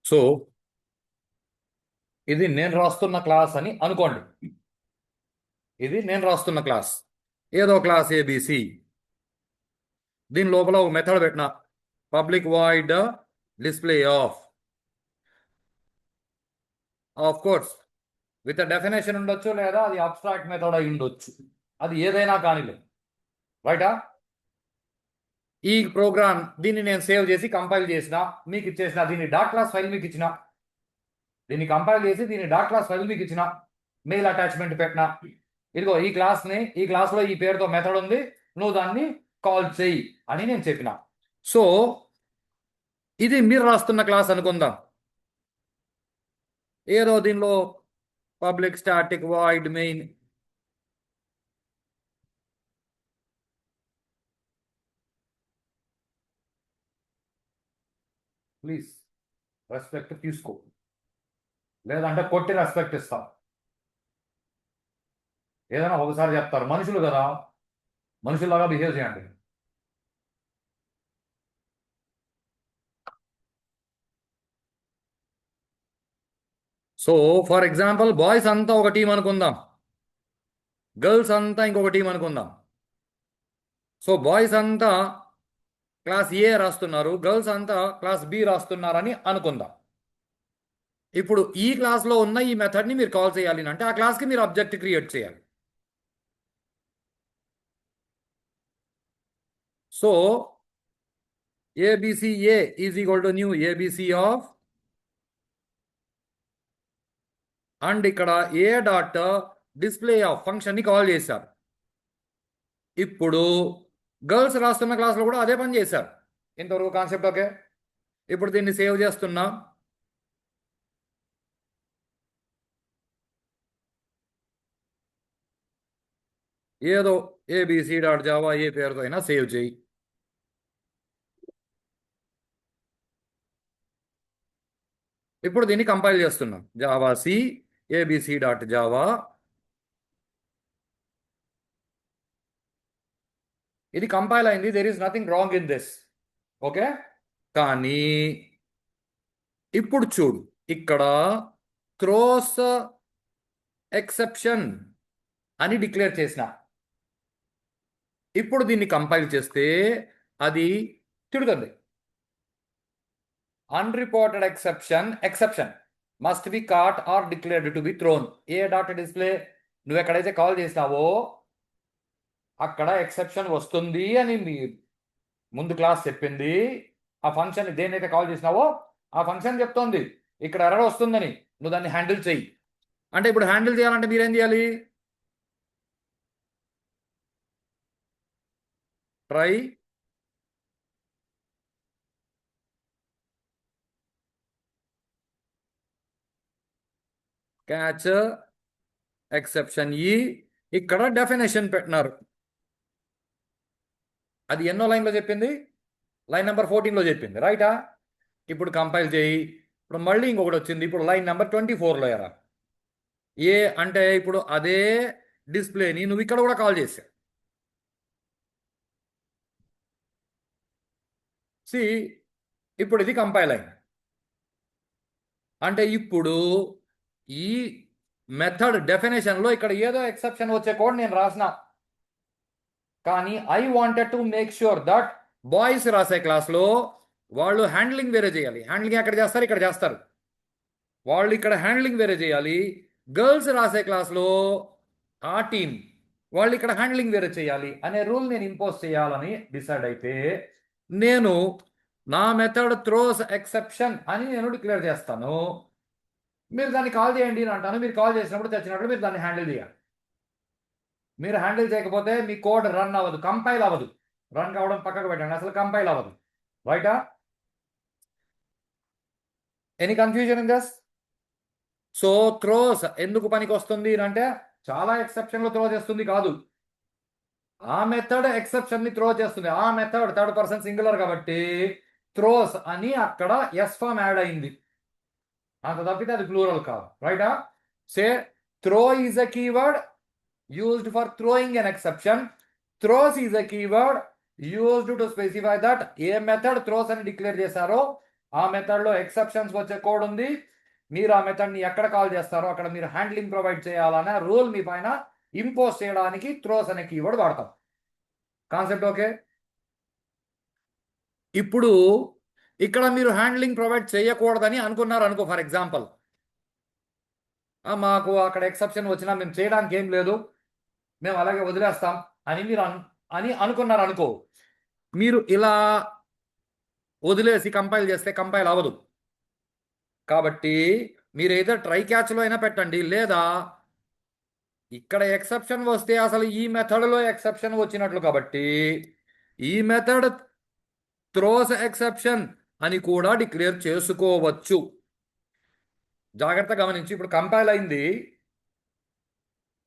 So ఇది నేను రాస్తున్న క్లాస్ అని అనుకోండి. ఇది నేను రాస్తున్న క్లాస్, ఏదో క్లాస్ ఏబిసి. దీని లోపల ఒక మెథడ్ పెట్టిన, public void display of course with definition ఉండొచ్చు, లేదా అది అబ్స్ట్రాక్ట్ మెథడ్ అయి ఉండొచ్చు, అది ఏదైనా కానిలే. రైటా? ఈ ప్రోగ్రామ్ దీన్ని నేను సేవ్ చేసి కంపైల్ చేసిన, మీకు ఇచ్చేసిన, దీన్ని డాట్ క్లాస్ ఫైల్ మీకు ఇచ్చిన, దీన్ని కంపైల్ చేసి దీన్ని డాట్ క్లాస్ ఫైల్ మీకు ఇచ్చిన, మెయిల్ అటాచ్మెంట్ పెట్టిన, ఇదిగో ఈ క్లాస్లో ఈ పేరుతో మెథడ్ ఉంది, నువ్వు దాన్ని కాల్ చెయ్యి అని నేను చెప్పిన. సో ఇది మీరు రాస్తున్న క్లాస్ అనుకుందాం. ఏదో దీనిలో public static void main, please respect తీసుకో, లేదంటే కొట్టి రెస్పెక్ట్ ఇస్తాం. ఏదైనా ఒకసారి చెప్తారు, మనుషులు కదా, మనుషుల్లాగా బిహేవ్ చేయండి. సో ఫర్ ఎగ్జాంపుల్, బాయ్స్ అంతా ఒక టీం అనుకుందాం, గర్ల్స్ అంతా ఇంకొక టీం అనుకుందాం. సో బాయ్స్ అంతా క్లాస్ ఏ రాస్తున్నారు, గర్ల్స్ అంతా క్లాస్ బి రాస్తున్నారని అనుకుందాం. ఇప్పుడు ఈ క్లాస్లో ఉన్న ఈ మెథడ్ని మీరు కాల్ చేయాలి అంటే ఆ క్లాస్కి మీరు ఆబ్జెక్ట్ క్రియేట్ చేయాలి. So ABC A is equal to new ABC of, and ఇక్కడ ఏ డాట్ డిస్ప్లే ఆఫ్ ఫంక్షన్ని కాల్ చేశారు. ఇప్పుడు గర్ల్స్ రాస్తున్న క్లాస్లో కూడా అదే పని చేశారు. ఇంతవరకు కాన్సెప్ట్ ఓకే. ఇప్పుడు దీన్ని సేవ్ చేస్తున్నా. ఏదో ఏబిసి డాట్ జావా ఏ పేరుతో అయినా సేవ్ చేయి. ఇప్పుడు దీన్ని కంపైల్ చేస్తున్నాం, javac ABC dot java. ఇది కంపైల్ అయింది, there is nothing wrong in this. Okay, కానీ ఇప్పుడు చూడు, ఇక్కడ త్రోస్ ఎక్సెప్షన్ అని డిక్లేర్ చేసిన. ఇప్పుడు దీన్ని కంపైల్ చేస్తే అది తిడుతుంది, unreported exception must be caught or declared to be thrown. A dot display నువ్వు ఎక్కడైతే కాల్ చేసినావో అక్కడ ఎక్సెప్షన్ వస్తుంది అని మీ ముందు క్లాస్ చెప్పింది. ఆ ఫంక్షన్ దేనైతే కాల్ చేసినావో ఆ ఫంక్షన్ చెప్తోంది ఇక్కడ ఎర్రర్ వస్తుందని, నువ్వు దాన్ని హ్యాండిల్ చెయ్యి. అంటే ఇప్పుడు హ్యాండిల్ చేయాలంటే మీరేం చేయాలి? ట్రై క్యాచ్ ఎక్సెప్షన్ ఈ, ఇక్కడ డెఫినేషన్ పెట్టినారు. అది ఎన్నో లైన్లో చెప్పింది? లైన్ నెంబర్ 14లో చెప్పింది, రైటా? ఇప్పుడు కంపైల్ చేయి. ఇప్పుడు మళ్ళీ ఇంకొకటి వచ్చింది, ఇప్పుడు లైన్ నెంబర్ 24లో ఎరా. ఏ అంటే ఇప్పుడు అదే డిస్ప్లేని నువ్వు ఇక్కడ కూడా కాల్ చేసావు. సి ఇప్పుడు ఇది కంపైల్ అయింది. అంటే ఇప్పుడు ఈ మెథడ్ డెఫినేషన్లో ఇక్కడ ఏదో ఎక్సెప్షన్ వచ్చే కోడ్ నేను రాసిన, కానీ I wanted to make sure that boys రాసే క్లాస్లో వాళ్ళు హ్యాండ్లింగ్ వేరే చేయాలి. హ్యాండ్లింగ్ ఎక్కడ చేస్తారు? ఇక్కడ చేస్తారు. వాళ్ళు ఇక్కడ హ్యాండ్లింగ్ వేరే చేయాలి. గర్ల్స్ రాసే క్లాస్లో ఆ టీం వాళ్ళు ఇక్కడ హ్యాండ్లింగ్ వేరే చేయాలి అనే రూల్ నేను ఇంపోజ్ చేయాలని డిసైడ్ అయితే, నేను నా మెథడ్ త్రోస్ ఎక్సెప్షన్ అని నేను డిక్లేర్ చేస్తాను. మీరు దాన్ని కాల్ చేయండి అని అంటాను. మీరు కాల్ చేసినప్పుడు తెచ్చినప్పుడు మీరు దాన్ని హ్యాండిల్ చేయాలి. మీరు హ్యాండిల్ చేయకపోతే మీ కోడ్ రన్ అవ్వదు, కంపైల్ అవ్వదు. రన్ కావడం పక్కకు పెట్టండి, అసలు కంపైల్ అవ్వదు. రైటా? Any confusion in this? So throws ఎందుకు పనికి వస్తుంది అంటే చాలా ఎక్సెప్షన్లు త్రో చేస్తుంది కాదు, ఆ మెథడ్ ఎక్సెప్షన్ ని త్రో చేస్తుంది. ఆ మెథడ్ థర్డ్ పర్సన్ సింగులర్ కాబట్టి త్రోస్ అని అక్కడ ఎస్ ఫామ్ యాడ్ అయింది, అంత తప్పితే అది ప్లూరల్ కాదు. రైటా? Say throw is a keyword used for throwing an exception. Throws is a keyword used to specify that A method throws అని డిక్లేర్ చేశారో ఆ మెథడ్లో ఎక్సెప్షన్స్ వచ్చే కోడ్ ఉంది. మీరు ఆ మెథడ్ని ఎక్కడ కాల్ చేస్తారో అక్కడ మీరు హ్యాండ్లింగ్ ప్రొవైడ్ చేయాలనే రూల్ మీ పైన ఇంపోజ్ చేయడానికి త్రోస్ అనే కీవర్డ్ వాడతాం. Concept okay? ఇప్పుడు ఇక్కడ మీరు హ్యాండ్లింగ్ ప్రొవైడ్ చేయకూడదని అనుకున్నారు అనుకో, ఫర్ ఎగ్జాంపుల్ మాకు అక్కడ ఎక్సెప్షన్ వచ్చినా మేము చేయడానికి ఏం లేదు, మేము అలాగే వదిలేస్తాం అని మీరు అనుకున్నారు అనుకో, మీరు ఇలా వదిలేసి కంపైల్ చేస్తే కంపైల్ అవ్వదు. కాబట్టి మీరు ఏదో ట్రై క్యాచ్లో అయినా పెట్టండి, లేదా ఇక్కడ ఎక్సెప్షన్ వస్తే అసలు ఈ మెథడ్లో ఎక్సెప్షన్ వచ్చినట్లు, కాబట్టి ఈ మెథడ్ త్రోస్ ఎక్సెప్షన్ అని కూడా డిక్లేర్ చేసుకోవచ్చు. జాగ్రత్త గమనించి, ఇప్పుడు కంపైల్ అయింది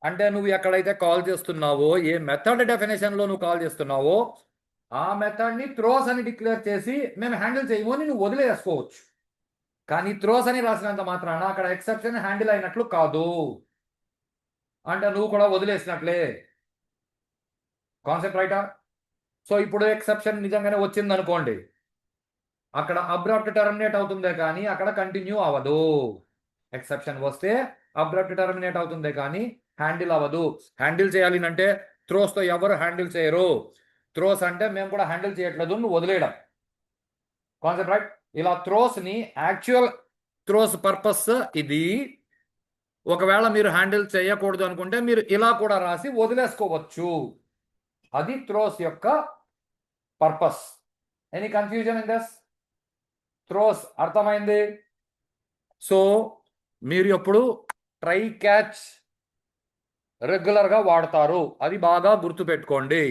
అంటే నువ్వు ఎక్కడైతే కాల్ చేస్తున్నావో, ఏ మెథడ్ డెఫినేషన్లో నువ్వు కాల్ చేస్తున్నావో ఆ మెథడ్ని త్రోస్ అని డిక్లేర్ చేసి మేము హ్యాండిల్ చేయము అని నువ్వు వదిలేసుకోవచ్చు. కానీ త్రోస్ అని రాసినంత మాత్రాన అక్కడ ఎక్సెప్షన్ హ్యాండిల్ అయినట్లు కాదు, అంటే నువ్వు కూడా వదిలేసినట్లే. కాన్సెప్ట్ రైటా? సో ఇప్పుడు ఎక్సెప్షన్ నిజంగానే వచ్చింది అనుకోండి, అక్కడ అబ్రప్ట్ టర్మినేట్ అవుతుందే కానీ అక్కడ కంటిన్యూ అవ్వదు. ఎక్సెప్షన్ వస్తే అబ్రప్ట్ టర్మినేట్ అవుతుందే కానీ హ్యాండిల్ అవ్వదు. హ్యాండిల్ చేయాలి అంటే త్రోస్తో ఎవరు హ్యాండిల్ చేయరు. త్రోస్ అంటే మేము కూడా హ్యాండిల్ చేయట్లేదు, నువ్వు వదిలేయడం. Concept right? ఇలా త్రోస్ని యాక్చువల్ త్రోస్ పర్పస్ ఇది. ఒకవేళ మీరు హ్యాండిల్ చేయకూడదు అనుకుంటే మీరు ఇలా కూడా రాసి వదిలేసుకోవచ్చు. అది త్రోస్ యొక్క purpose. Any confusion in this? Throws అర్థమైంది? సో మీరు ఎప్పుడు ట్రై క్యాచ్ రెగ్యులర్గా వాడతారు, అది బాగా గుర్తుపెట్టుకోండి.